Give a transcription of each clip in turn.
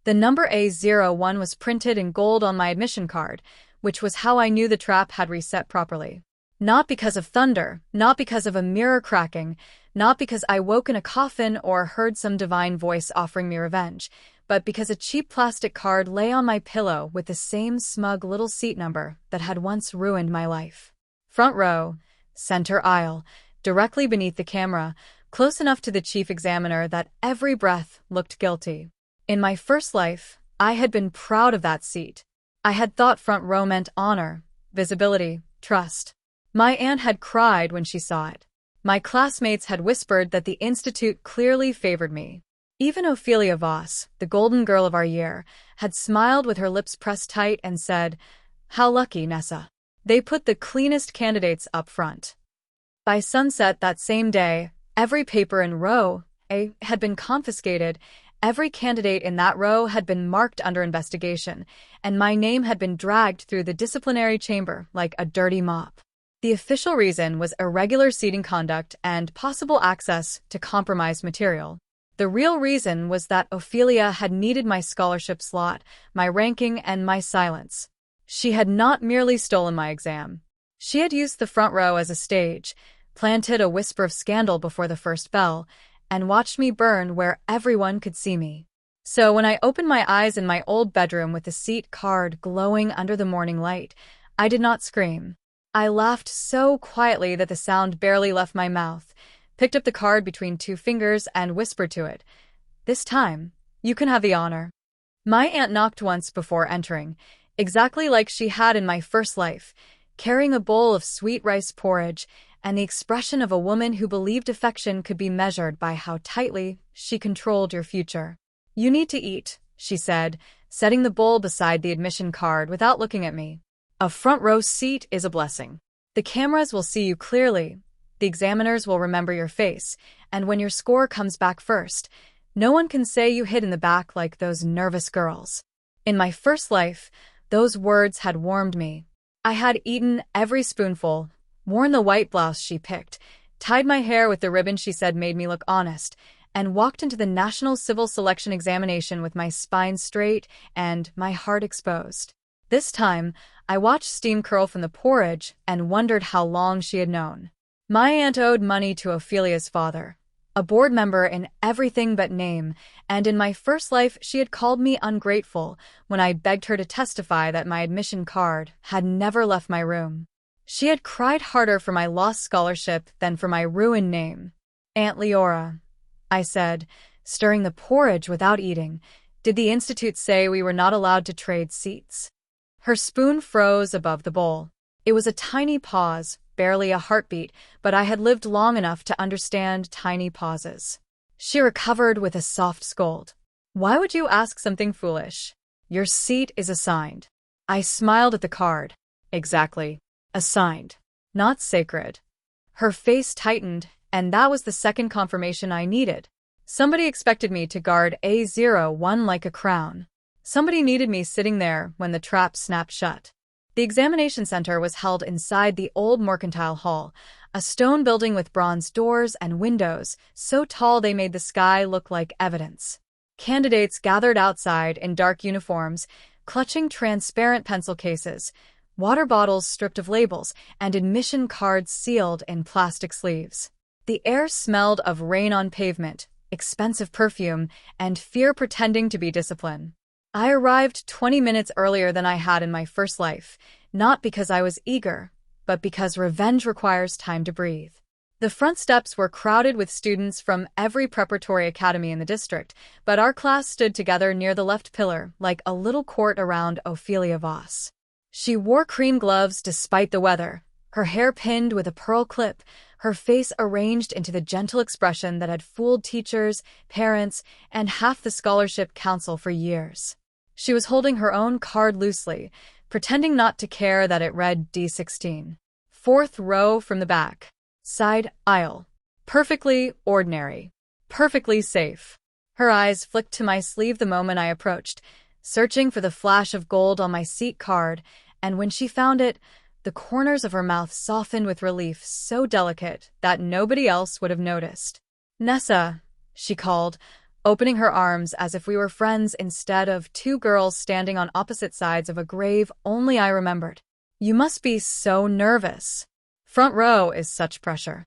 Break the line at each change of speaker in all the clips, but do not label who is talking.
The number A01 was printed in gold on my admission card, which was how I knew the trap had reset properly. Not because of thunder, not because of a mirror cracking, not because I woke in a coffin or heard some divine voice offering me revenge, but because a cheap plastic card lay on my pillow with the same smug little seat number that had once ruined my life. Front row, center aisle, directly beneath the camera, close enough to the chief examiner that every breath looked guilty. In my first life, I had been proud of that seat. I had thought front row meant honor, visibility, trust. My aunt had cried when she saw it. My classmates had whispered that the institute clearly favored me. Even Ophelia Voss, the golden girl of our year, had smiled with her lips pressed tight and said, "How lucky, Nessa." They put the cleanest candidates up front. By sunset that same day, every paper in row A had been confiscated, every candidate in that row had been marked under investigation, and my name had been dragged through the disciplinary chamber like a dirty mop. The official reason was irregular seating conduct and possible access to compromised material. The real reason was that Ophelia had needed my scholarship slot, my ranking, and my silence. She had not merely stolen my exam. She had used the front row as a stage, planted a whisper of scandal before the first bell, and watched me burn where everyone could see me. So when I opened my eyes in my old bedroom with the seat card glowing under the morning light, I did not scream. I laughed so quietly that the sound barely left my mouth, picked up the card between two fingers and whispered to it, "This time, you can have the honor." My aunt knocked once before entering, exactly like she had in my first life, carrying a bowl of sweet rice porridge and the expression of a woman who believed affection could be measured by how tightly she controlled your future. "You need to eat," she said, setting the bowl beside the admission card without looking at me. "A front row seat is a blessing. The cameras will see you clearly, the examiners will remember your face, and when your score comes back first, no one can say you hid in the back like those nervous girls." In my first life, those words had warmed me. I had eaten every spoonful, worn the white blouse she picked, tied my hair with the ribbon she said made me look honest, and walked into the National Civil Selection Examination with my spine straight and my heart exposed. This time, I watched steam curl from the porridge and wondered how long she had known. My aunt owed money to Ophelia's father, a board member in everything but name, and in my first life she had called me ungrateful when I begged her to testify that my admission card had never left my room. She had cried harder for my lost scholarship than for my ruined name. "Aunt Leora," I said, stirring the porridge without eating, "did the institute say we were not allowed to trade seats?" Her spoon froze above the bowl. It was a tiny pause, barely a heartbeat, but I had lived long enough to understand tiny pauses. She recovered with a soft scold. "Why would you ask something foolish? Your seat is assigned." I smiled at the card. Exactly. Assigned. Not sacred. Her face tightened, and that was the second confirmation I needed. Somebody expected me to guard A01 like a crown. Somebody needed me sitting there when the trap snapped shut. The examination center was held inside the old mercantile hall, a stone building with bronze doors and windows so tall they made the sky look like evidence. Candidates gathered outside in dark uniforms, clutching transparent pencil cases, water bottles stripped of labels, and admission cards sealed in plastic sleeves. The air smelled of rain on pavement, expensive perfume, and fear pretending to be discipline. I arrived 20 minutes earlier than I had in my first life, not because I was eager, but because revenge requires time to breathe. The front steps were crowded with students from every preparatory academy in the district, but our class stood together near the left pillar, like a little court around Ophelia Voss. She wore cream gloves despite the weather, her hair pinned with a pearl clip, her face arranged into the gentle expression that had fooled teachers, parents, and half the scholarship council for years. She was holding her own card loosely, pretending not to care that it read D16. Fourth row from the back. Side aisle. Perfectly ordinary. Perfectly safe. Her eyes flicked to my sleeve the moment I approached, searching for the flash of gold on my seat card, and when she found it, the corners of her mouth softened with relief so delicate that nobody else would have noticed. "Nessa," she called, opening her arms as if we were friends instead of two girls standing on opposite sides of a grave only I remembered. You must be so nervous. Front row is such pressure.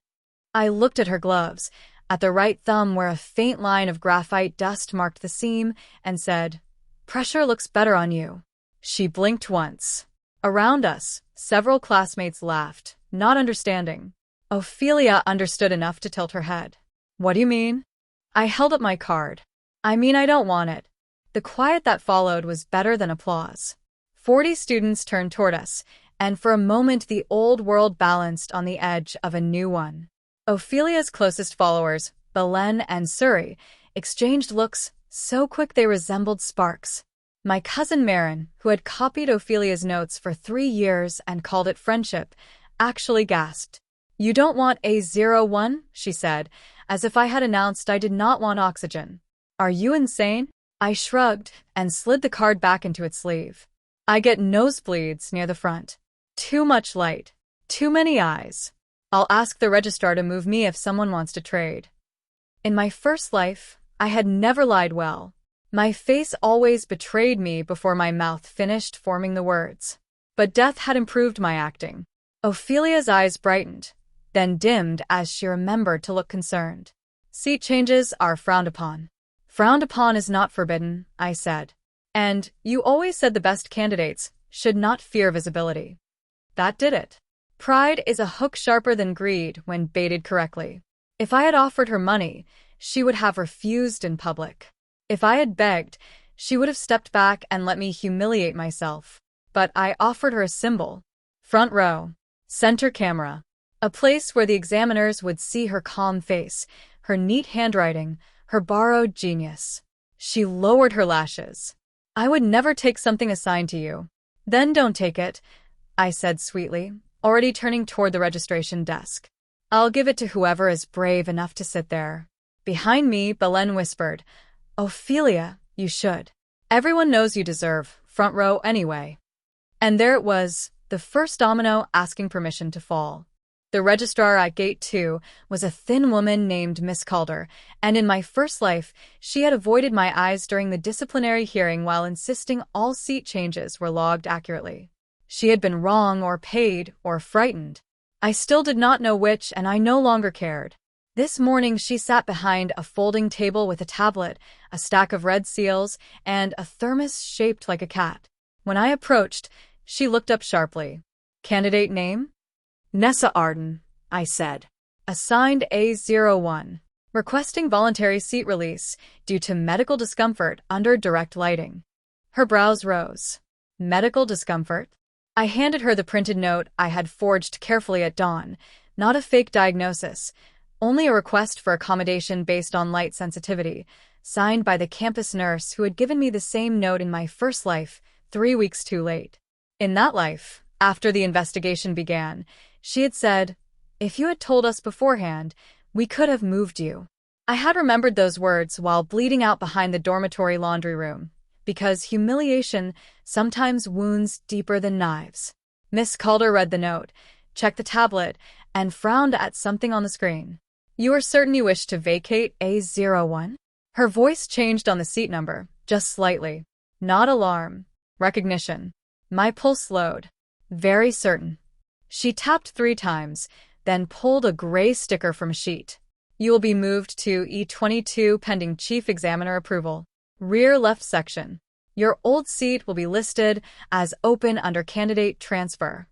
I looked at her gloves, at the right thumb where a faint line of graphite dust marked the seam, and said, "Pressure looks better on you." She blinked once. Around us, several classmates laughed, not understanding. Ophelia understood enough to tilt her head. "What do you mean?" I held up my card. "I mean I don't want it." The quiet that followed was better than applause. 40 students turned toward us, and for a moment the old world balanced on the edge of a new one. Ophelia's closest followers, Belen and Surrey, exchanged looks so quick they resembled sparks. My cousin Marin, who had copied Ophelia's notes for 3 years and called it friendship, actually gasped. "You don't want A01?" she said, as if I had announced I did not want oxygen. "Are you insane?" I shrugged and slid the card back into its sleeve. "I get nosebleeds near the front. Too much light. Too many eyes. I'll ask the registrar to move me if someone wants to trade." In my first life, I had never lied well. My face always betrayed me before my mouth finished forming the words. But death had improved my acting. Ophelia's eyes brightened, then dimmed as she remembered to look concerned. "Seat changes are frowned upon." "Frowned upon is not forbidden," I said. "And you always said the best candidates should not fear visibility." That did it. Pride is a hook sharper than greed when baited correctly. If I had offered her money, she would have refused in public. If I had begged, she would have stepped back and let me humiliate myself. But I offered her a symbol. Front row. Center camera. A place where the examiners would see her calm face, her neat handwriting, her borrowed genius. She lowered her lashes. "I would never take something assigned to you." "Then don't take it," I said sweetly, already turning toward the registration desk. "I'll give it to whoever is brave enough to sit there." Behind me, Belen whispered, "Ophelia, you should. Everyone knows you deserve front row anyway." And there it was, the first domino asking permission to fall. The registrar at Gate 2 was a thin woman named Miss Calder, and in my first life, she had avoided my eyes during the disciplinary hearing while insisting all seat changes were logged accurately. She had been wrong or paid or frightened. I still did not know which, and I no longer cared. This morning she sat behind a folding table with a tablet, a stack of red seals, and a thermos shaped like a cat. When I approached, she looked up sharply. "Candidate name?" "Nessa Arden," I said. "Assigned A01. Requesting voluntary seat release due to medical discomfort under direct lighting." Her brows rose. "Medical discomfort?" I handed her the printed note I had forged carefully at dawn, not a fake diagnosis, only a request for accommodation based on light sensitivity, signed by the campus nurse who had given me the same note in my first life, 3 weeks too late. In that life, after the investigation began, she had said, "If you had told us beforehand, we could have moved you." I had remembered those words while bleeding out behind the dormitory laundry room, because humiliation sometimes wounds deeper than knives. Miss Calder read the note, checked the tablet, and frowned at something on the screen. "You are certain you wish to vacate A01? Her voice changed on the seat number, just slightly. Not alarm. Recognition. My pulse slowed. "Very certain." She tapped 3 times, then pulled a gray sticker from a sheet. "You will be moved to E22 pending chief examiner approval. Rear left section. Your old seat will be listed as open under candidate transfer."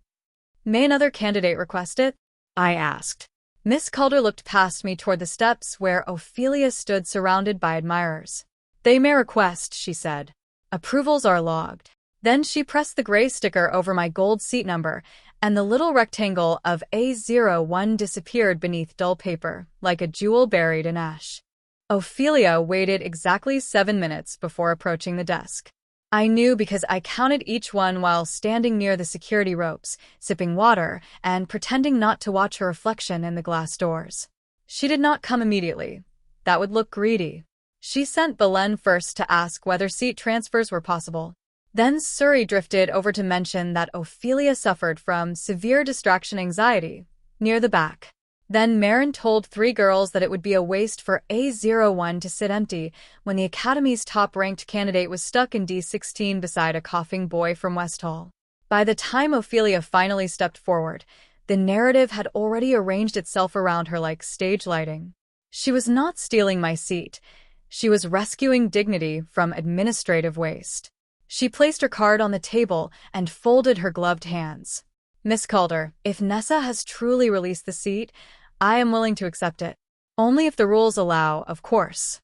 "May another candidate request it?" I asked. Miss Calder looked past me toward the steps where Ophelia stood surrounded by admirers. "They may request," she said. "Approvals are logged." Then she pressed the gray sticker over my gold seat number, and the little rectangle of A01 disappeared beneath dull paper, like a jewel buried in ash. Ophelia waited exactly 7 minutes before approaching the desk. I knew because I counted each one while standing near the security ropes, sipping water, and pretending not to watch her reflection in the glass doors. She did not come immediately. That would look greedy. She sent Belen first to ask whether seat transfers were possible. Then Surrey drifted over to mention that Ophelia suffered from severe distraction anxiety, near the back. Then Marin told 3 girls that it would be a waste for A01 to sit empty when the Academy's top-ranked candidate was stuck in D16 beside a coughing boy from West Hall. By the time Ophelia finally stepped forward, the narrative had already arranged itself around her like stage lighting. She was not stealing my seat. She was rescuing dignity from administrative waste. She placed her card on the table and folded her gloved hands. Miss Calder, if Nessa has truly released the seat, I am willing to accept it. Only if the rules allow, of course.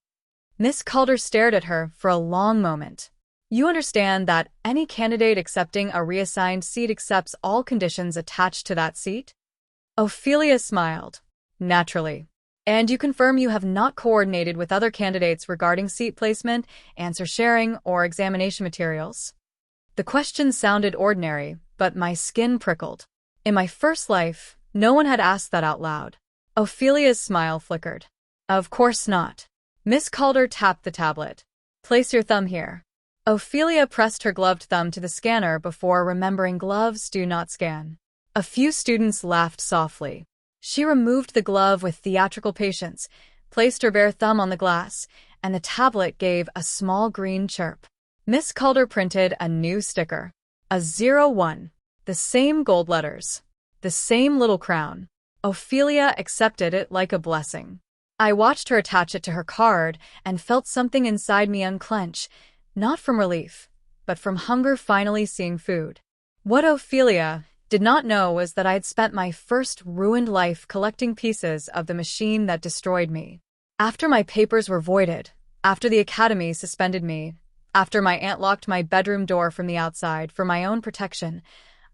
Miss Calder stared at her for a long moment. You understand that any candidate accepting a reassigned seat accepts all conditions attached to that seat? Ophelia smiled. Naturally. And you confirm you have not coordinated with other candidates regarding seat placement, answer sharing, or examination materials? The question sounded ordinary, but my skin prickled. In my first life, no one had asked that out loud. Ophelia's smile flickered. Of course not. Miss Calder tapped the tablet. Place your thumb here. Ophelia pressed her gloved thumb to the scanner before remembering gloves do not scan. A few students laughed softly. She removed the glove with theatrical patience, placed her bare thumb on the glass, and the tablet gave a small green chirp. Miss Calder printed a new sticker. A 01. The same gold letters. The same little crown. Ophelia accepted it like a blessing. I watched her attach it to her card and felt something inside me unclench, not from relief, but from hunger finally seeing food. What Ophelia did not know was that I had spent my first ruined life collecting pieces of the machine that destroyed me. After my papers were voided, after the Academy suspended me, after my aunt locked my bedroom door from the outside for my own protection,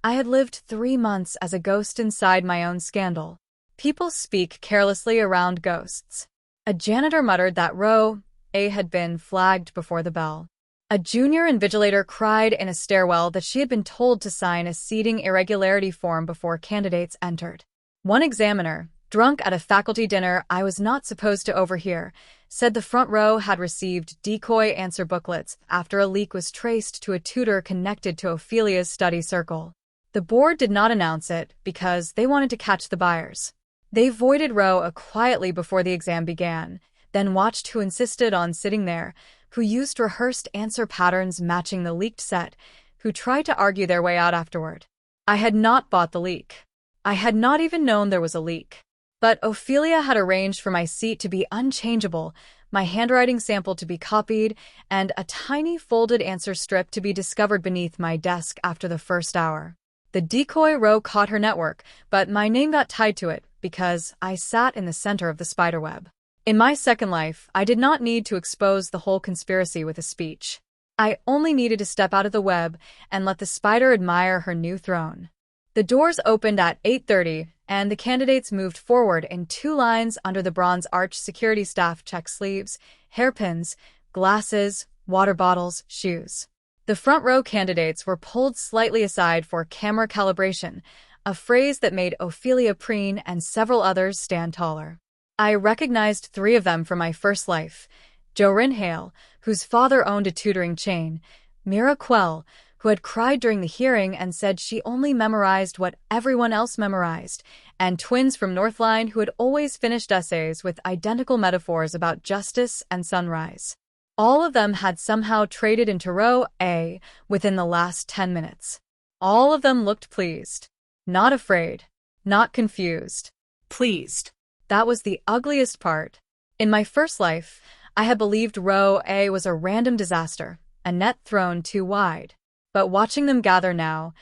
I had lived 3 months as a ghost inside my own scandal. People speak carelessly around ghosts. A janitor muttered that row A had been flagged before the bell. A junior invigilator cried in a stairwell that she had been told to sign a seating irregularity form before candidates entered. One examiner, drunk at a faculty dinner I was not supposed to overhear, said the front row had received decoy answer booklets after a leak was traced to a tutor connected to Ophelia's study circle. The board did not announce it because they wanted to catch the buyers. They voided row A quietly before the exam began, then watched who insisted on sitting there, who used rehearsed answer patterns matching the leaked set, who tried to argue their way out afterward. I had not bought the leak. I had not even known there was a leak. But Ophelia had arranged for my seat to be unchangeable, my handwriting sample to be copied, and a tiny folded answer strip to be discovered beneath my desk after the first hour. The decoy row caught her network, but my name got tied to it because I sat in the center of the spiderweb. In my second life, I did not need to expose the whole conspiracy with a speech. I only needed to step out of the web and let the spider admire her new throne. The doors opened at 8:30, and the candidates moved forward in 2 lines under the bronze arch. Security staff checked sleeves, hairpins, glasses, water bottles, shoes. The front row candidates were pulled slightly aside for camera calibration, a phrase that made Ophelia preen and several others stand taller. I recognized 3 of them from my first life: Jorin Hale, whose father owned a tutoring chain; Mira Quell, who had cried during the hearing and said she only memorized what everyone else memorized, and twins from Northline who had always finished essays with identical metaphors about justice and sunrise. All of them had somehow traded into row A within the last 10 minutes. All of them looked pleased. Not afraid. Not confused. Pleased. That was the ugliest part. In my first life, I had believed row A was a random disaster, a net thrown too wide. But watching them gather now,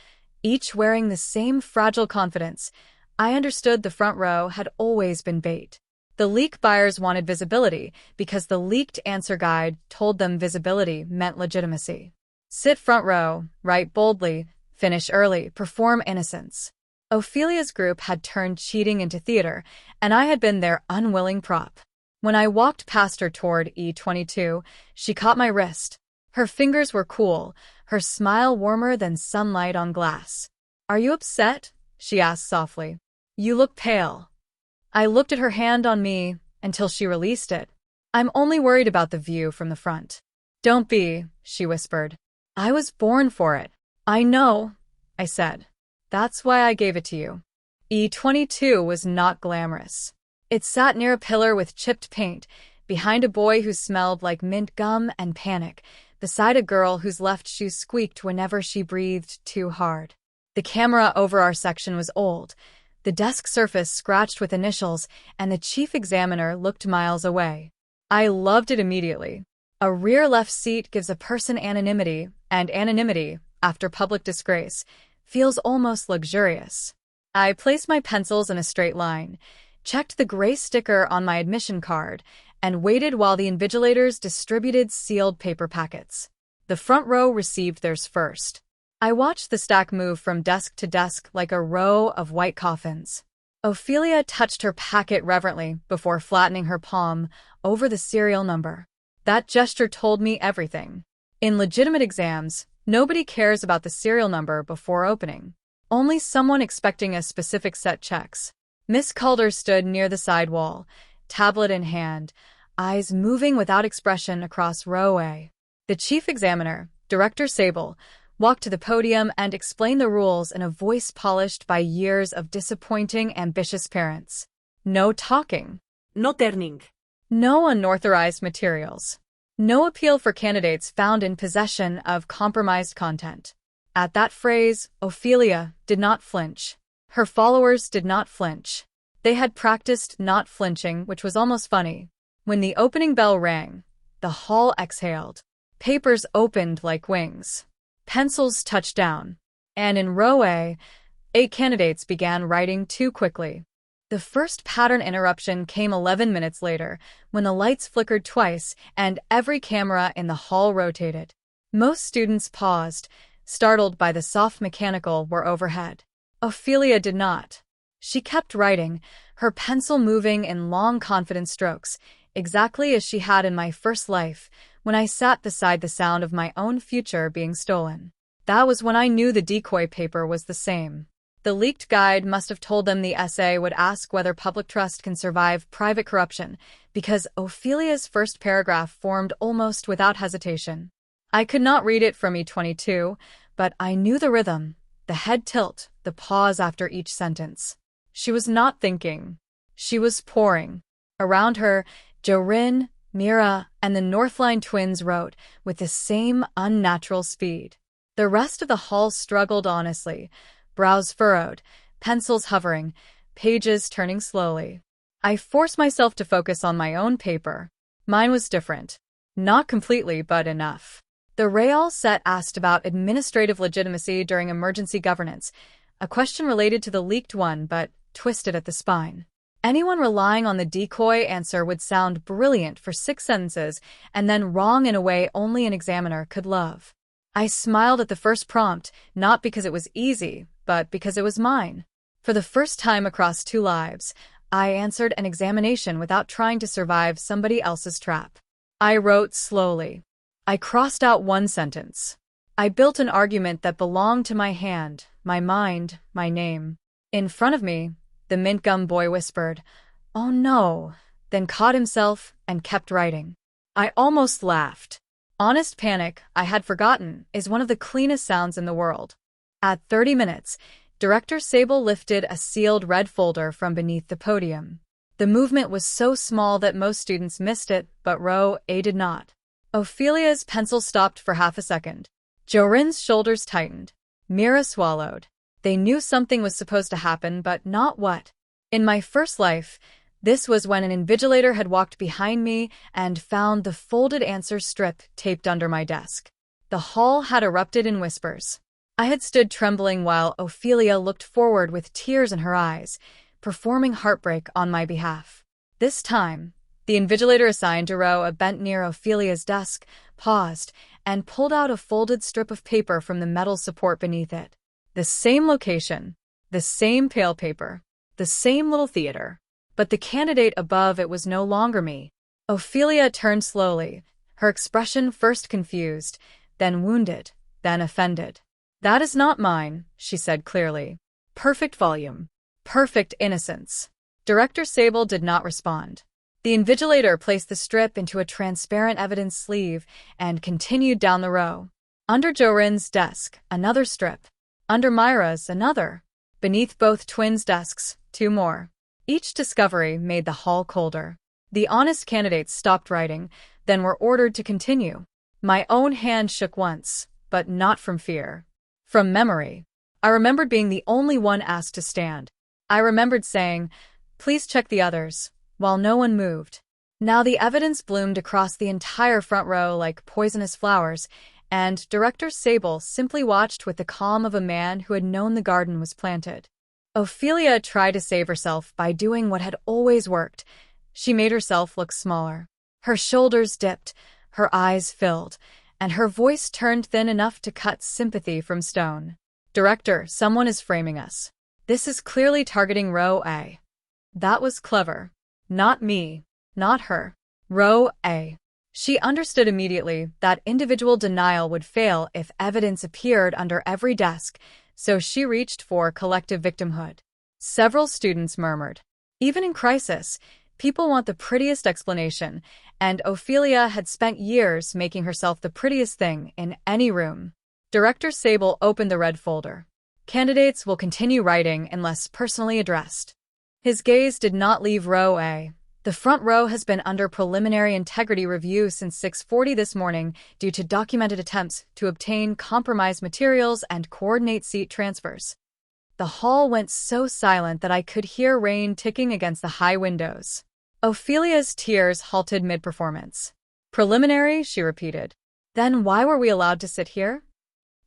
each wearing the same fragile confidence, I understood the front row had always been bait. The leak buyers wanted visibility because the leaked answer guide told them visibility meant legitimacy. Sit front row, write boldly, finish early, perform innocence. Ophelia's group had turned cheating into theater, and I had been their unwilling prop. When I walked past her toward E22, she caught my wrist. Her fingers were cool, her smile warmer than sunlight on glass. "Are you upset?" she asked softly. "You look pale." I looked at her hand on me until she released it. "I'm only worried about the view from the front." "Don't be," she whispered. "I was born for it." "I know," I said. "That's why I gave it to you." E22 was not glamorous. It sat near a pillar with chipped paint, behind a boy who smelled like mint gum and panic, beside a girl whose left shoe squeaked whenever she breathed too hard. The camera over our section was old, the desk surface scratched with initials, and the chief examiner looked miles away. I loved it immediately. A rear left seat gives a person anonymity, and anonymity, after public disgrace, feels almost luxurious. I placed my pencils in a straight line, checked the gray sticker on my admission card, and waited while the invigilators distributed sealed paper packets. The front row received theirs first. I watched the stack move from desk to desk like a row of white coffins. Ophelia touched her packet reverently before flattening her palm over the serial number. That gesture told me everything. In legitimate exams, nobody cares about the serial number before opening. Only someone expecting a specific set checks. Miss Calder stood near the side wall, tablet in hand, eyes moving without expression across row A. The chief examiner, Director Sable, walked to the podium and explained the rules in a voice polished by years of disappointing ambitious parents. No talking.
No turning.
No unauthorized materials. No appeal for candidates found in possession of compromised content. At that phrase, Ophelia did not flinch. Her followers did not flinch. They had practiced not flinching, which was almost funny. When the opening bell rang, the hall exhaled. Papers opened like wings. Pencils touched down. And in row A, 8 candidates began writing too quickly. The first pattern interruption came 11 minutes later, when the lights flickered twice and every camera in the hall rotated. Most students paused, startled by the soft mechanical whir overhead. Ophelia did not. She kept writing, her pencil moving in long, confident strokes, exactly as she had in my first life, when I sat beside the sound of my own future being stolen. That was when I knew the decoy paper was the same. The leaked guide must have told them the essay would ask whether public trust can survive private corruption, because Ophelia's first paragraph formed almost without hesitation. I could not read it from E22, but I knew the rhythm, the head tilt, the pause after each sentence. She was not thinking. She was pouring. Around her, Jorin, Mira, and the Northline twins wrote with the same unnatural speed. The rest of the hall struggled honestly, brows furrowed, pencils hovering, pages turning slowly. I forced myself to focus on my own paper. Mine was different. Not completely, but enough. The Real set asked about administrative legitimacy during emergency governance, a question related to the leaked one but twisted at the spine. Anyone relying on the decoy answer would sound brilliant for 6 sentences and then wrong in a way only an examiner could love. I smiled at the first prompt, not because it was easy, but because it was mine. For the first time across 2 lives, I answered an examination without trying to survive somebody else's trap. I wrote slowly. I crossed out 1 sentence. I built an argument that belonged to my hand, my mind, my name. In front of me, the mint gum boy whispered, "Oh no," then caught himself and kept writing. I almost laughed. Honest panic, I had forgotten, is one of the cleanest sounds in the world. At 30 minutes, Director Sable lifted a sealed red folder from beneath the podium. The movement was so small that most students missed it, but row A did not. Ophelia's pencil stopped for half a second. Jorin's shoulders tightened. Mira swallowed. They knew something was supposed to happen, but not what. In my first life, this was when an invigilator had walked behind me and found the folded answer strip taped under my desk. The hall had erupted in whispers. I had stood trembling while Ophelia looked forward with tears in her eyes, performing heartbreak on my behalf. This time, the invigilator assigned to row A bent near Ophelia's desk, paused, and pulled out a folded strip of paper from the metal support beneath it. The same location, the same pale paper, the same little theater. But the candidate above it was no longer me. Ophelia turned slowly, her expression first confused, then wounded, then offended. "That is not mine," she said clearly. "Perfect volume. Perfect innocence." Director Sable did not respond. The invigilator placed the strip into a transparent evidence sleeve and continued down the row. Under Jorin's desk, another strip. Under Myra's, another. Beneath both twins' desks, 2 more. Each discovery made the hall colder. The honest candidates stopped writing, then were ordered to continue. My own hand shook once, but not from fear. From memory. I remembered being the only one asked to stand. I remembered saying, "Please check the others," while no one moved. Now the evidence bloomed across the entire front row like poisonous flowers, and Director Sable simply watched with the calm of a man who had known the garden was planted. Ophelia tried to save herself by doing what had always worked. She made herself look smaller. Her shoulders dipped, her eyes filled, and her voice turned thin enough to cut sympathy from stone. "Director, someone is framing us. This is clearly targeting Row A." That was clever. Not me. Not her. Row A. She understood immediately that individual denial would fail if evidence appeared under every desk, so she reached for collective victimhood. Several students murmured. Even in crisis, people want the prettiest explanation, and Ophelia had spent years making herself the prettiest thing in any room. Director Sable opened the red folder. "Candidates will continue writing unless personally addressed." His gaze did not leave Row A. "The front row has been under preliminary integrity review since 6:40 this morning due to documented attempts to obtain compromised materials and coordinate seat transfers." The hall went so silent that I could hear rain ticking against the high windows. Ophelia's tears halted mid-performance. "Preliminary," she repeated. "Then why were we allowed to sit here?"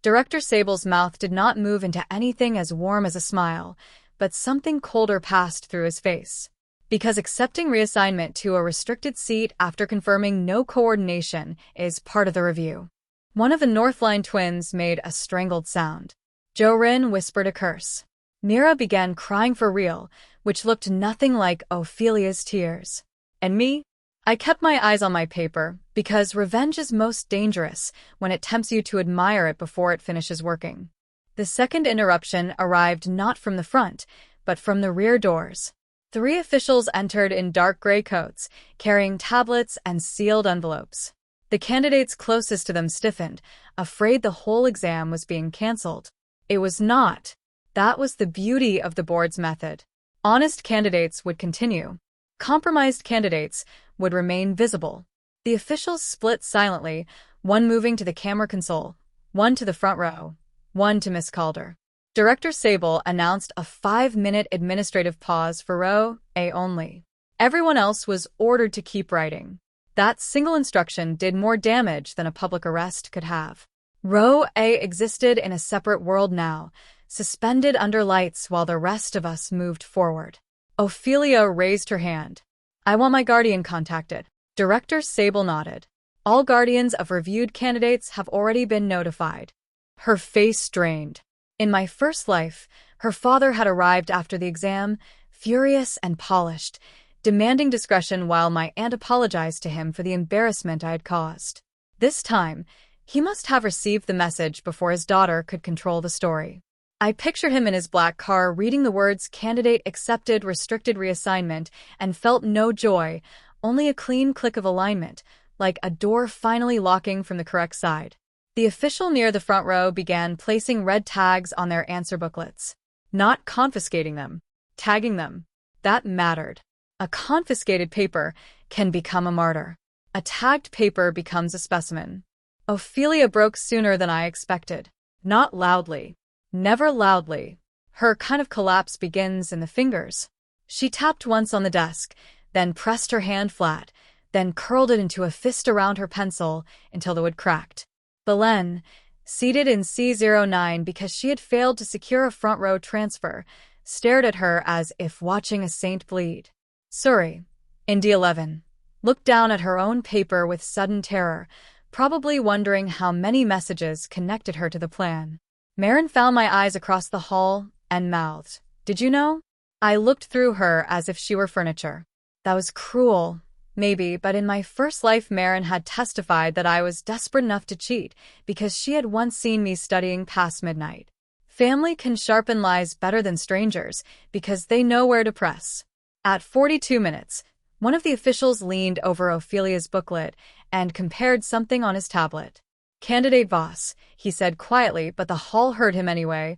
Director Sable's mouth did not move into anything as warm as a smile, but something colder passed through his face. "Because accepting reassignment to a restricted seat after confirming no coordination is part of the review." One of the Northline twins made a strangled sound. Jorin whispered a curse. Mira began crying for real, which looked nothing like Ophelia's tears. And me? I kept my eyes on my paper, because revenge is most dangerous when it tempts you to admire it before it finishes working. The second interruption arrived not from the front, but from the rear doors. 3 officials entered in dark gray coats, carrying tablets and sealed envelopes. The candidates closest to them stiffened, afraid the whole exam was being cancelled. It was not. That was the beauty of the board's method. Honest candidates would continue. Compromised candidates would remain visible. The officials split silently, one moving to the camera console, one to the front row, one to Miss Calder. Director Sable announced a 5-minute administrative pause for Row A only. Everyone else was ordered to keep writing. That single instruction did more damage than a public arrest could have. Row A existed in a separate world now, suspended under lights while the rest of us moved forward. Ophelia raised her hand. "I want my guardian contacted." Director Sable nodded. "All guardians of reviewed candidates have already been notified." Her face strained. In my first life, her father had arrived after the exam, furious and polished, demanding discretion while my aunt apologized to him for the embarrassment I had caused. This time, he must have received the message before his daughter could control the story. I pictured him in his black car reading the words "Candidate accepted restricted reassignment" and felt no joy, only a clean click of alignment, like a door finally locking from the correct side. The official near the front row began placing red tags on their answer booklets. Not confiscating them, tagging them. That mattered. A confiscated paper can become a martyr. A tagged paper becomes a specimen. Ophelia broke sooner than I expected. Not loudly. Never loudly. Her kind of collapse begins in the fingers. She tapped once on the desk, then pressed her hand flat, then curled it into a fist around her pencil until the wood cracked. Belen, seated in C09 because she had failed to secure a front row transfer, stared at her as if watching a saint bleed. Suri, in D11, looked down at her own paper with sudden terror, probably wondering how many messages connected her to the plan. Marin found my eyes across the hall and mouthed, "Did you know?" I looked through her as if she were furniture. That was cruel, maybe, but in my first life Marin had testified that I was desperate enough to cheat because she had once seen me studying past midnight. Family can sharpen lies better than strangers because they know where to press. At 42 minutes, one of the officials leaned over Ophelia's booklet and compared something on his tablet. "Candidate Voss," he said quietly, but the hall heard him anyway,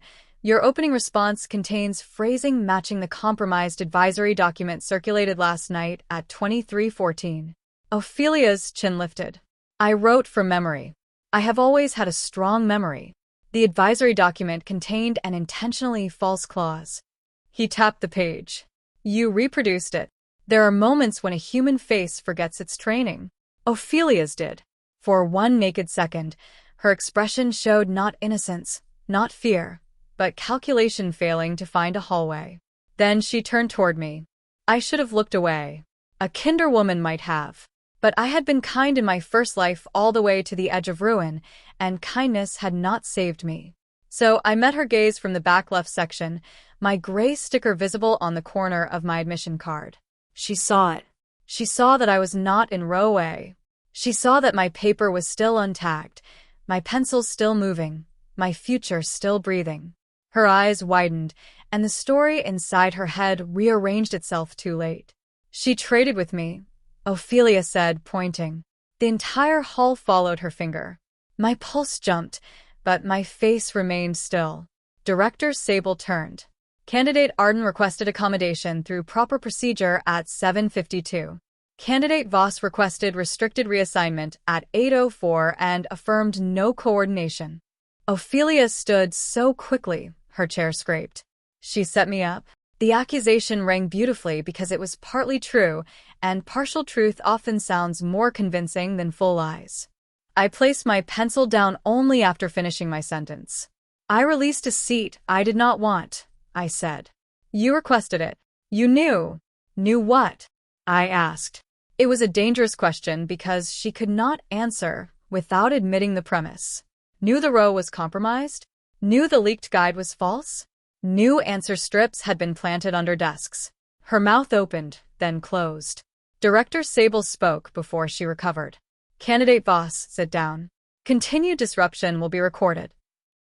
Your opening response contains phrasing matching the compromised advisory document circulated last night at 23:14. Ophelia's chin lifted. I wrote from memory. I have always had a strong memory. The advisory document contained an intentionally false clause. He tapped the page. You reproduced it. There are moments when a human face forgets its training. Ophelia's did. For one naked second, her expression showed not innocence, not fear, but calculation failing to find a hallway. Then she turned toward me. I should have looked away. A kinder woman might have. But I had been kind in my first life all the way to the edge of ruin, and kindness had not saved me. So I met her gaze from the back left section, my gray sticker visible on the corner of my admission card. She saw it. She saw that I was not in row A. She saw that my paper was still untagged, my pencil still moving, my future still breathing. Her eyes widened, and the story inside her head rearranged itself too late. She traded with me, Ophelia said, pointing. The entire hall followed her finger. My pulse jumped, but my face remained still. Director Sable turned. Candidate Arden requested accommodation through proper procedure at 7:52. Candidate Voss requested restricted reassignment at 8:04 and affirmed no coordination. Ophelia stood so quickly, her chair scraped. She set me up. The accusation rang beautifully because it was partly true, and partial truth often sounds more convincing than full lies. I placed my pencil down only after finishing my sentence. I released a seat I did not want, I said. You requested it. You knew. Knew what? I asked. It was a dangerous question because she could not answer without admitting the premise. Knew the row was compromised? Knew the leaked guide was false? New answer strips had been planted under desks. Her mouth opened, then closed. Director Sable spoke before she recovered. Candidate Voss, sit down. Continued disruption will be recorded.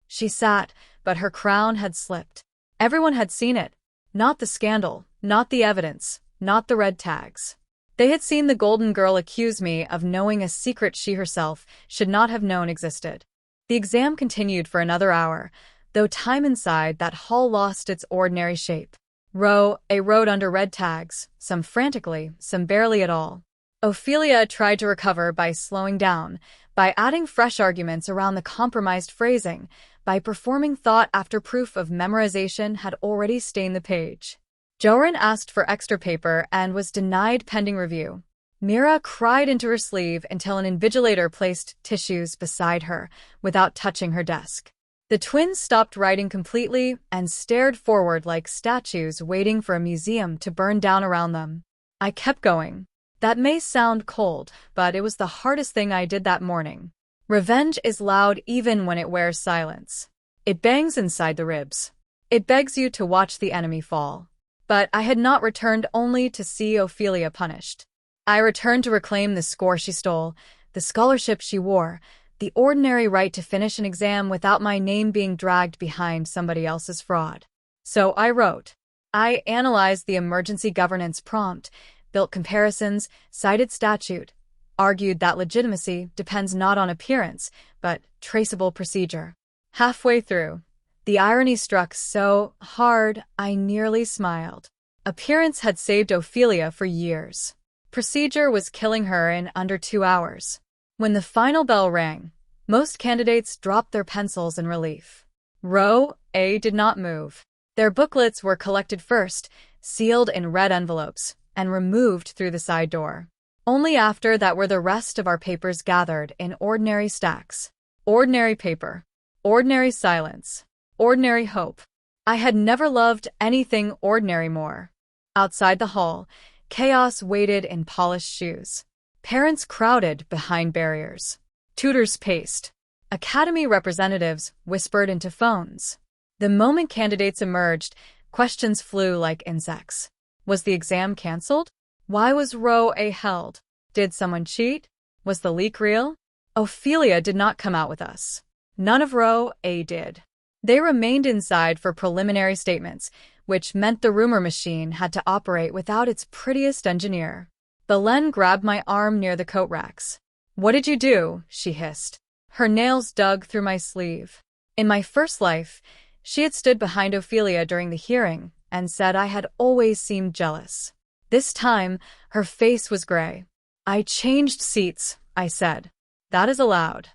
She sat, but her crown had slipped. Everyone had seen it. Not the scandal, not the evidence, not the red tags. They had seen the Golden Girl accuse me of knowing a secret she herself should not have known existed. The exam continued for another hour, though time inside that hall lost its ordinary shape. Row A wrote under red tags, some frantically, some barely at all. Ophelia tried to recover by slowing down, by adding fresh arguments around the compromised phrasing, by performing thought after proof of memorization had already stained the page. Joran asked for extra paper and was denied pending review. Mira cried into her sleeve until an invigilator placed tissues beside her without touching her desk. The twins stopped writing completely and stared forward like statues waiting for a museum to burn down around them. I kept going. That may sound cold, but it was the hardest thing I did that morning. Revenge is loud even when it wears silence. It bangs inside the ribs. It begs you to watch the enemy fall. But I had not returned only to see Ophelia punished. I returned to reclaim the score she stole, the scholarship she wore, the ordinary right to finish an exam without my name being dragged behind somebody else's fraud. So I wrote. I analyzed the emergency governance prompt, built comparisons, cited statute, argued that legitimacy depends not on appearance, but traceable procedure. Halfway through, the irony struck so hard I nearly smiled. Appearance had saved Ophelia for years. Procedure was killing her in under 2 hours. When the final bell rang, most candidates dropped their pencils in relief. Row A did not move. Their booklets were collected first, sealed in red envelopes, and removed through the side door. Only after that were the rest of our papers gathered in ordinary stacks. Ordinary paper. Ordinary silence. Ordinary hope. I had never loved anything ordinary more. Outside the hall, chaos waited in polished shoes. Parents crowded behind barriers. Tutors paced. Academy representatives whispered into phones. The moment candidates emerged, questions flew like insects. Was the exam canceled? Why was row A held? Did someone cheat? Was the leak real? Ophelia did not come out with us. None of row A did. They remained inside for preliminary statements, which meant the rumor machine had to operate without its prettiest engineer. Belen grabbed my arm near the coat racks. What did you do? She hissed. Her nails dug through my sleeve. In my first life, She had stood behind Ophelia during the hearing and said I had always seemed jealous. This time, her face was gray. I changed seats, I said. That is allowed.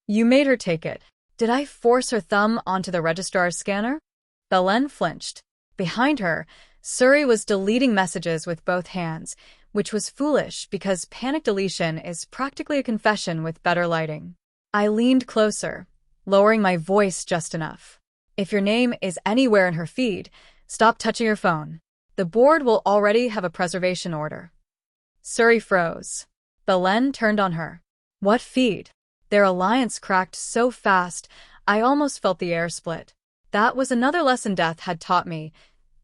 You made her take it. Did I force her thumb onto the registrar's scanner? Belen flinched. Behind her, Suri was deleting messages with both hands, which was foolish because panic deletion is practically a confession with better lighting. I leaned closer, lowering my voice just enough. If your name is anywhere in her feed, stop touching your phone. The board will already have a preservation order. Suri froze. Belen turned on her. What feed? Their alliance cracked so fast, I almost felt the air split. That was another lesson death had taught me.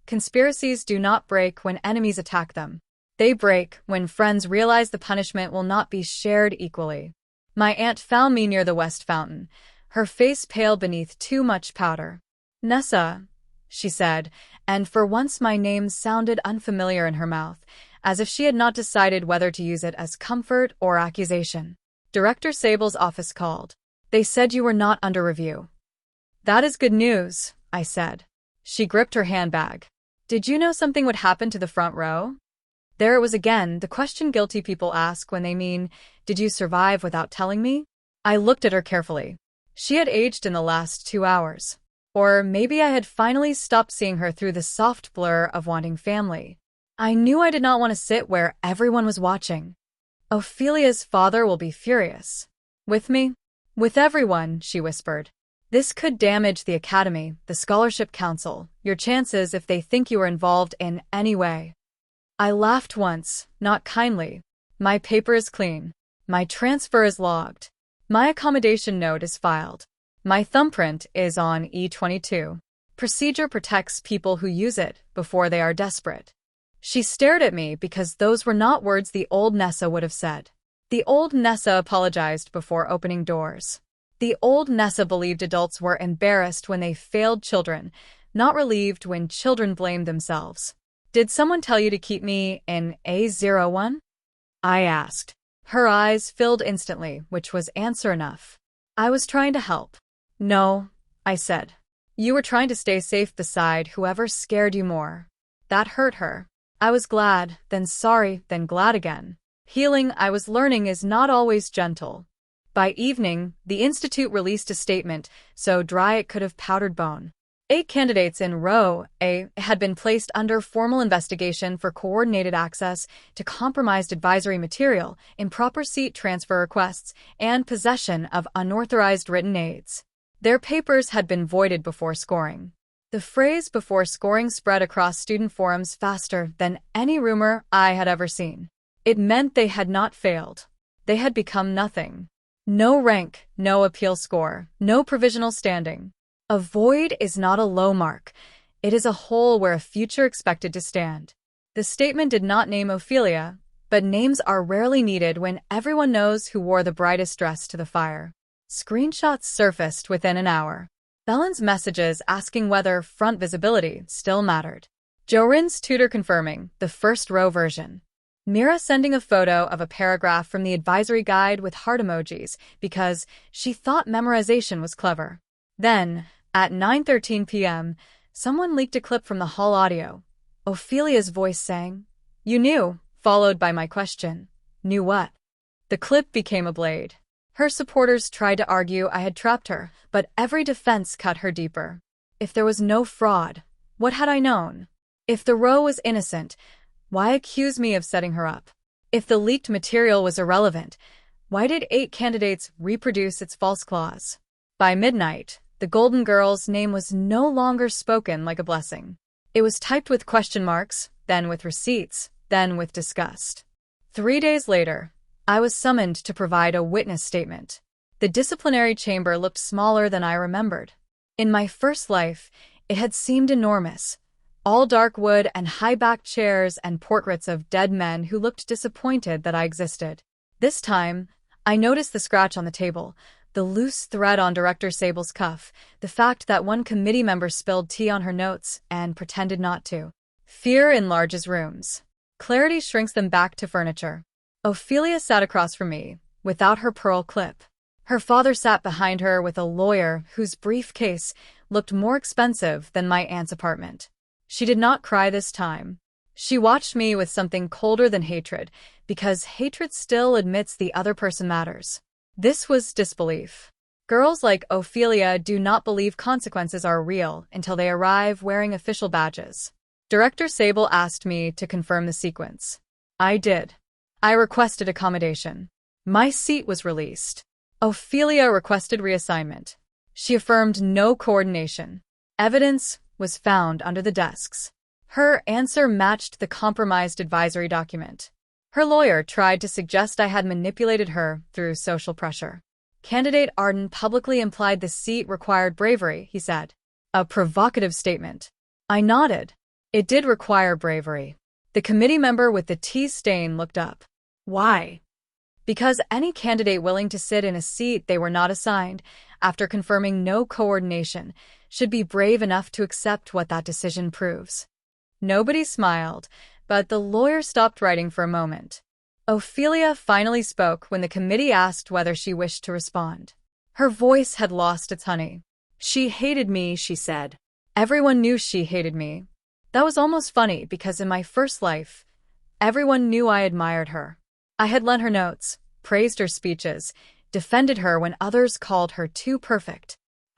Conspiracies do not break when enemies attack them. They break when friends realize the punishment will not be shared equally. My aunt found me near the West Fountain, her face pale beneath too much powder. Nessa, she said, and for once my name sounded unfamiliar in her mouth, as if she had not decided whether to use it as comfort or accusation. Director Sable's office called. They said you were not under review. That is good news, I said. She gripped her handbag. Did you know something would happen to the front row? There it was again, the question guilty people ask when they mean, did you survive without telling me? I looked at her carefully. She had aged in the last 2 hours. Or maybe I had finally stopped seeing her through the soft blur of wanting family. I knew I did not want to sit where everyone was watching. Ophelia's father will be furious. With me? With everyone, she whispered. This could damage the academy, the scholarship council, your chances if they think you are involved in any way. I laughed once, not kindly. My paper is clean. My transfer is logged. My accommodation note is filed. My thumbprint is on E22. Procedure protects people who use it before they are desperate. She stared at me because those were not words the old Nessa would have said. The old Nessa apologized before opening doors. The old Nessa believed adults were embarrassed when they failed children, not relieved when children blamed themselves. Did someone tell you to keep me in A01? I asked. Her eyes filled instantly, which was answer enough. I was trying to help. No, I said. You were trying to stay safe beside whoever scared you more. That hurt her. I was glad, then sorry, then glad again. Healing, I was learning, is not always gentle. By evening, the Institute released a statement, so dry it could have powdered bone. 8 candidates in row A had been placed under formal investigation for coordinated access to compromised advisory material, improper seat transfer requests, and possession of unauthorized written aids. Their papers had been voided before scoring. The phrase before scoring spread across student forums faster than any rumor I had ever seen. It meant they had not failed. They had become nothing. No rank, no appeal score, no provisional standing. A void is not a low mark. It is a hole where a future expected to stand. The statement did not name Ophelia, but names are rarely needed when everyone knows who wore the brightest dress to the fire. Screenshots surfaced within an hour. Belen's messages asking whether front visibility still mattered. Jorin's tutor confirming the first row version. Mira sending a photo of a paragraph from the advisory guide with heart emojis because she thought memorization was clever. Then, at 9:13 p.m., someone leaked a clip from the hall audio. Ophelia's voice sang, "You knew," followed by my question, "Knew what?" The clip became a blade. Her supporters tried to argue I had trapped her, but every defense cut her deeper. If there was no fraud, what had I known? If the row was innocent, why accuse me of setting her up? If the leaked material was irrelevant, why did 8 candidates reproduce its false clause? By midnight, the Golden Girl's name was no longer spoken like a blessing. It was typed with question marks, then with receipts, then with disgust. 3 days later, I was summoned to provide a witness statement. The disciplinary chamber looked smaller than I remembered. In my first life, it had seemed enormous. All dark wood and high-backed chairs and portraits of dead men who looked disappointed that I existed. This time, I noticed the scratch on the table, the loose thread on Director Sable's cuff, the fact that one committee member spilled tea on her notes and pretended not to. Fear enlarges rooms. Clarity shrinks them back to furniture. Ophelia sat across from me, without her pearl clip. Her father sat behind her with a lawyer whose briefcase looked more expensive than my aunt's apartment. She did not cry this time. She watched me with something colder than hatred, because hatred still admits the other person matters. This was disbelief. Girls like Ophelia do not believe consequences are real until they arrive wearing official badges. Director Sable asked me to confirm the sequence. I did. I requested accommodation. My seat was released. Ophelia requested reassignment. She affirmed no coordination. Evidence was found under the desks. Her answer matched the compromised advisory document. Her lawyer tried to suggest I had manipulated her through social pressure. Candidate Arden publicly implied the seat required bravery, he said. A provocative statement. I nodded. It did require bravery. The committee member with the tea stain looked up. Why? Because any candidate willing to sit in a seat they were not assigned, after confirming no coordination, should be brave enough to accept what that decision proves. Nobody smiled, but the lawyer stopped writing for a moment. Ophelia finally spoke when the committee asked whether she wished to respond. Her voice had lost its honey. She hated me, she said. Everyone knew she hated me. That was almost funny because in my first life, everyone knew I admired her. I had lent her notes, praised her speeches, defended her when others called her too perfect.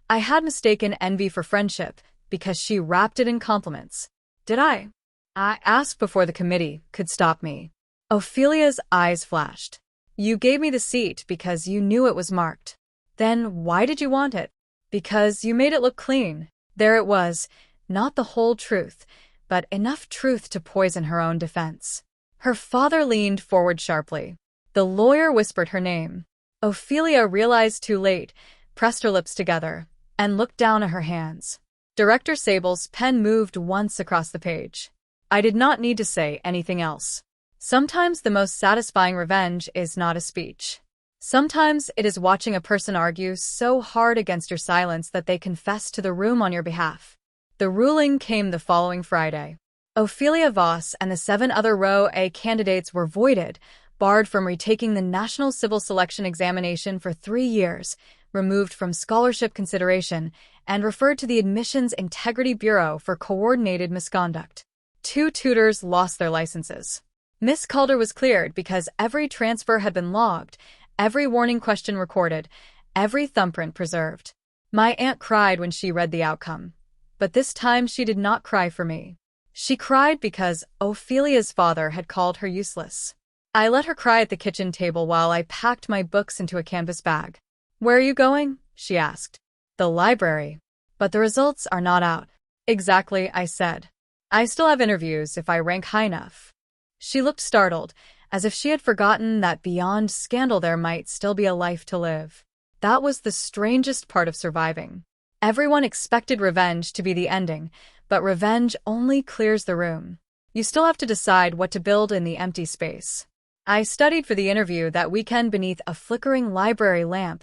I had mistaken envy for friendship because she wrapped it in compliments. Did I? I asked before the committee could stop me. Ophelia's eyes flashed. You gave me the seat because you knew it was marked. Then why did you want it? Because you made it look clean. There it was, not the whole truth, but enough truth to poison her own defense. Her father leaned forward sharply. The lawyer whispered her name. Ophelia realized too late, pressed her lips together, and looked down at her hands. Director Sable's pen moved once across the page. I did not need to say anything else. Sometimes the most satisfying revenge is not a speech. Sometimes it is watching a person argue so hard against your silence that they confess to the room on your behalf. The ruling came the following Friday. Ophelia Voss and the 7 other Row A candidates were voided, barred from retaking the National Civil Selection Examination for 3 years, removed from scholarship consideration, and referred to the Admissions Integrity Bureau for coordinated misconduct. 2 tutors lost their licenses. Miss Calder was cleared because every transfer had been logged, every warning question recorded, every thumbprint preserved. My aunt cried when she read the outcome. But this time she did not cry for me. She cried because Ophelia's father had called her useless. I let her cry at the kitchen table while I packed my books into a canvas bag. Where are you going? She asked. The library. But the results are not out. Exactly, I said. I still have interviews if I rank high enough. She looked startled, as if she had forgotten that beyond scandal there might still be a life to live. That was the strangest part of surviving. Everyone expected revenge to be the ending, but revenge only clears the room. You still have to decide what to build in the empty space. I studied for the interview that weekend beneath a flickering library lamp,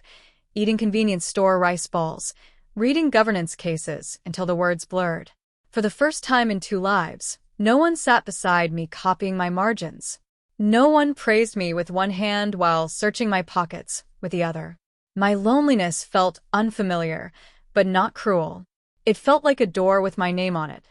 eating convenience store rice balls, reading governance cases until the words blurred. For the first time in 2 lives, no one sat beside me copying my margins. No one praised me with one hand while searching my pockets with the other. My loneliness felt unfamiliar, but not cruel. It felt like a door with my name on it.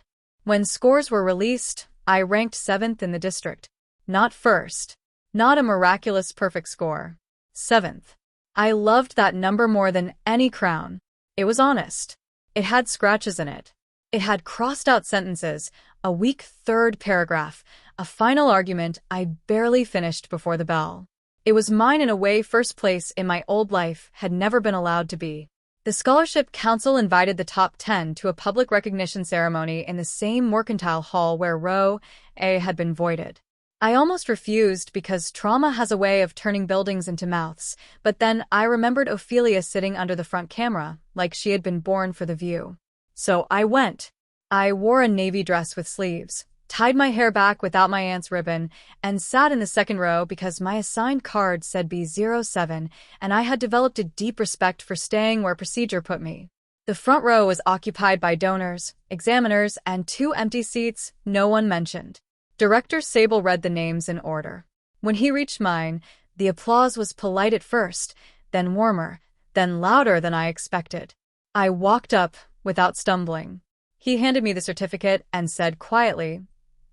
When scores were released, I ranked 7th in the district. Not first. Not a miraculous perfect score. 7th. I loved that number more than any crown. It was honest. It had scratches in it. It had crossed-out sentences, a weak 3rd paragraph, a final argument I barely finished before the bell. It was mine in a way first place in my old life had never been allowed to be. The Scholarship Council invited the top 10 to a public recognition ceremony in the same mercantile hall where Row A had been voided. I almost refused because trauma has a way of turning buildings into mouths, but then I remembered Ophelia sitting under the front camera, like she had been born for the view. So I went. I wore a navy dress with sleeves, tied my hair back without my aunt's ribbon, and sat in the 2nd row because my assigned card said B07, and I had developed a deep respect for staying where procedure put me. The front row was occupied by donors, examiners, and 2 empty seats no one mentioned. Director Sable read the names in order. When he reached mine, the applause was polite at first, then warmer, then louder than I expected. I walked up without stumbling. He handed me the certificate and said quietly,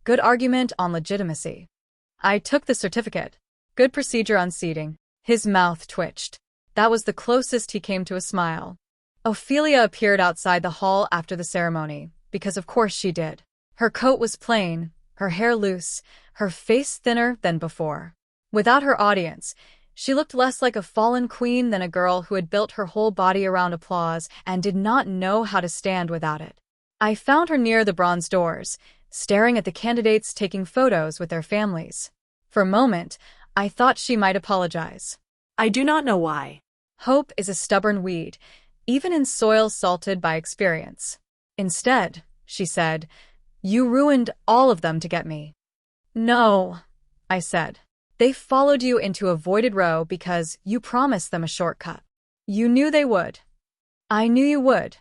"Good argument on legitimacy." I took the certificate. "Good procedure on seating." His mouth twitched. That was the closest he came to a smile. Ophelia appeared outside the hall after the ceremony, because of course she did. Her coat was plain, her hair loose, her face thinner than before. Without her audience, she looked less like a fallen queen than a girl who had built her whole body around applause and did not know how to stand without it. I found her near the bronze doors, staring at the candidates taking photos with their families. For a moment, I thought she might apologize.
"I do not know why."
Hope is a stubborn weed, even in soil salted by experience. "Instead," she said, "you ruined all of them to get me." "No," I said. "They followed you into a voided row because you promised them a shortcut. You knew they would." "I knew you would."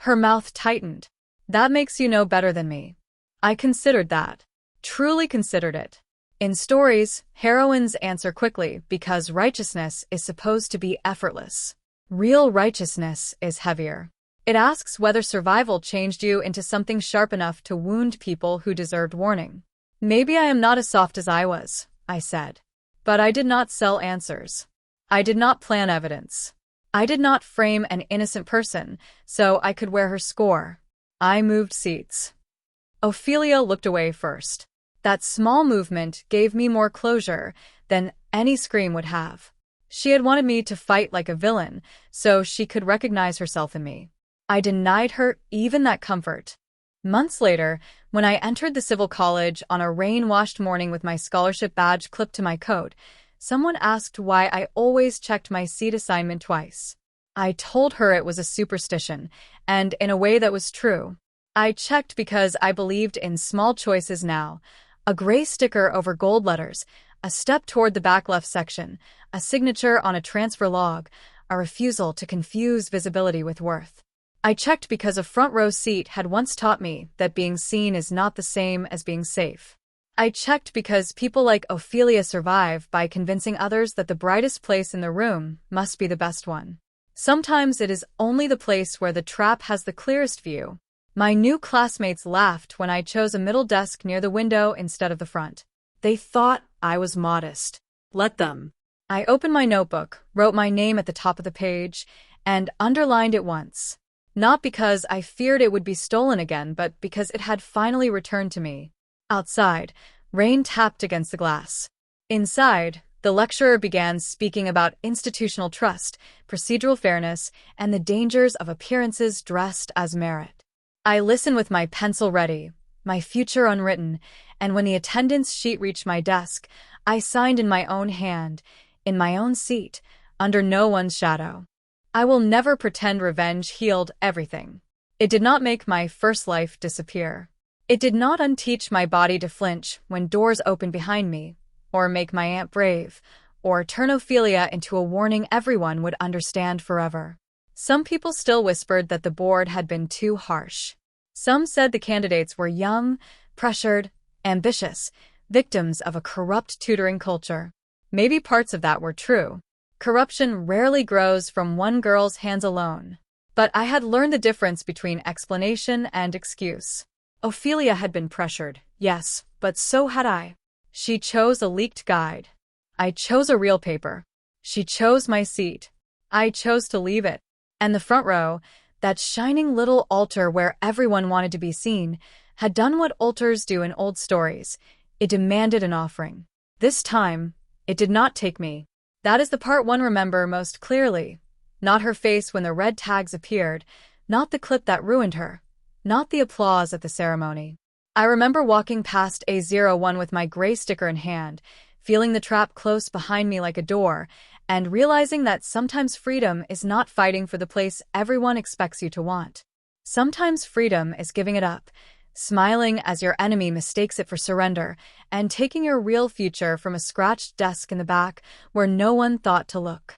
Her mouth tightened. "That makes you know better than me." I considered that. Truly considered it. In stories, heroines answer quickly because righteousness is supposed to be effortless. Real righteousness is heavier. It asks whether survival changed you into something sharp enough to wound people who deserved warning. "Maybe I am not as soft as I was," I said. But I did not sell answers. I did not plan evidence. I did not frame an innocent person so I could wear her score. I moved seats. Ophelia looked away first. That small movement gave me more closure than any scream would have. She had wanted me to fight like a villain, so she could recognize herself in me. I denied her even that comfort. Months later, when I entered the Civil College on a rain-washed morning with my scholarship badge clipped to my coat, someone asked why I always checked my seat assignment twice. I told her it was a superstition, and in a way that was true. I checked because I believed in small choices now. A gray sticker over gold letters, a step toward the back left section, a signature on a transfer log, a refusal to confuse visibility with worth. I checked because a front row seat had once taught me that being seen is not the same as being safe. I checked because people like Ophelia survive by convincing others that the brightest place in the room must be the best one. Sometimes it is only the place where the trap has the clearest view. My new classmates laughed when I chose a middle desk near the window instead of the front. They thought I was modest.
Let them.
I opened my notebook, wrote my name at the top of the page, and underlined it once. Not because I feared it would be stolen again, but because it had finally returned to me. Outside, rain tapped against the glass. Inside, the lecturer began speaking about institutional trust, procedural fairness, and the dangers of appearances dressed as merit. I listened with my pencil ready, my future unwritten, and when the attendance sheet reached my desk, I signed in my own hand, in my own seat, under no one's shadow. I will never pretend revenge healed everything. It did not make my first life disappear. It did not unteach my body to flinch when doors opened behind me, or make my aunt brave, or turn Ophelia into a warning everyone would understand forever. Some people still whispered that the board had been too harsh. Some said the candidates were young, pressured, ambitious, victims of a corrupt tutoring culture. Maybe parts of that were true. Corruption rarely grows from one girl's hands alone. But I had learned the difference between explanation and excuse. Ophelia had been pressured, yes, but so had I. She chose a leaked guide. I chose a real paper. She chose my seat. I chose to leave it. And the front row, that shining little altar where everyone wanted to be seen, had done what altars do in old stories. It demanded an offering. This time, it did not take me. That is the part one remember most clearly. Not her face when the red tags appeared, not the clip that ruined her, not the applause at the ceremony. I remember walking past A01 with my gray sticker in hand, feeling the trap close behind me like a door, and realizing that sometimes freedom is not fighting for the place everyone expects you to want. Sometimes freedom is giving it up, smiling as your enemy mistakes it for surrender, and taking your real future from a scratched desk in the back where no one thought to look.